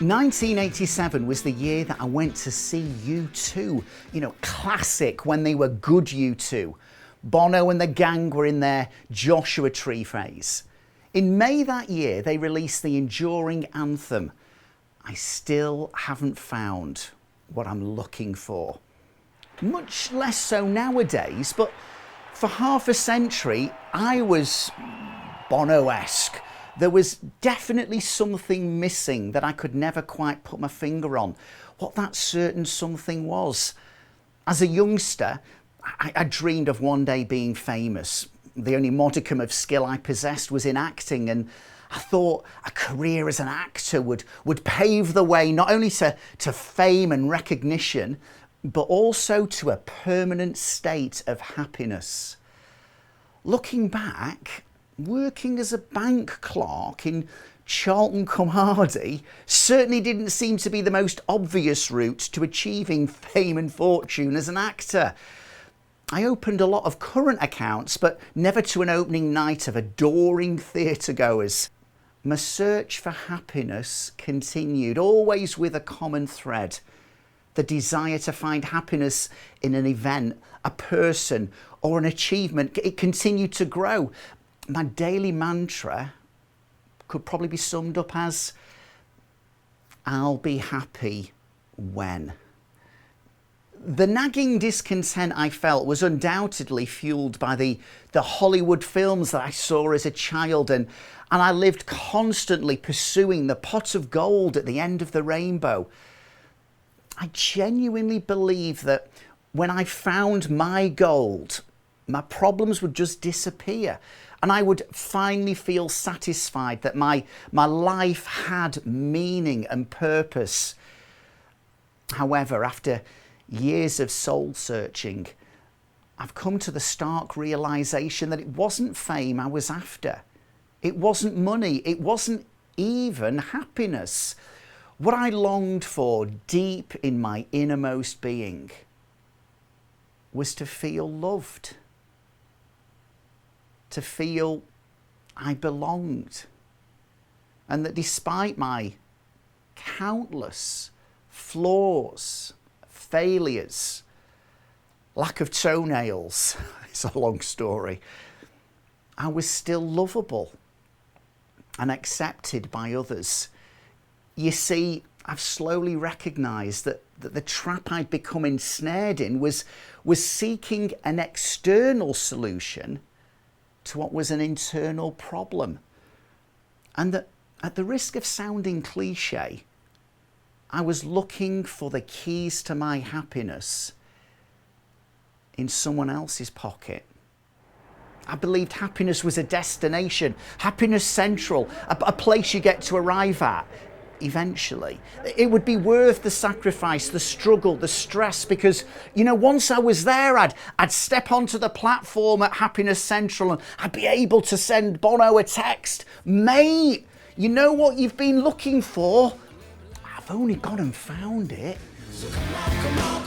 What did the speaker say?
1987 was the year that I went to see U2. You know, classic when they were good U2. Bono and the gang were in their Joshua Tree phase. In May that year, they released the enduring anthem, I Still Haven't Found What I'm Looking For. Much less so nowadays, but for half a century, I was Bono-esque. There was definitely something missing that I could never quite put my finger on. What that certain something was. As a youngster, I dreamed of one day being famous. The only modicum of skill I possessed was in acting, and I thought a career as an actor would pave the way not only to fame and recognition, but also to a permanent state of happiness. Looking back, working as a bank clerk in Charlton-cum-Hardy certainly didn't seem to be the most obvious route to achieving fame and fortune as an actor. I opened a lot of current accounts, but never to an opening night of adoring theatre goers. My search for happiness continued, always with a common thread. The desire to find happiness in an event, a person, or an achievement, it continued to grow. My daily mantra could probably be summed up as, I'll be happy when. The nagging discontent I felt was undoubtedly fueled by the Hollywood films that I saw as a child, and I lived constantly pursuing the pot of gold at the end of the rainbow. I genuinely believe that when I found my gold, my problems would just disappear, and I would finally feel satisfied that my life had meaning and purpose. However, after years of soul searching, I've come to the stark realization that it wasn't fame I was after. It wasn't money. It wasn't even happiness. What I longed for deep in my innermost being was to feel loved, to feel I belonged, and that despite my countless flaws, failures, lack of toenails, it's a long story, I was still lovable and accepted by others. You see, I've slowly recognised that the trap I'd become ensnared in was seeking an external solution to what was an internal problem. And that at the risk of sounding cliche, I was looking for the keys to my happiness in someone else's pocket. I believed happiness was a destination, happiness central, a place you get to arrive at eventually. It would be worth the sacrifice, the struggle, the stress, because, you know, once I was there, I'd step onto the platform at Happiness Central and I'd be able to send Bono a text. Mate, you know what you've been looking for? I've only gone and found it. So come on,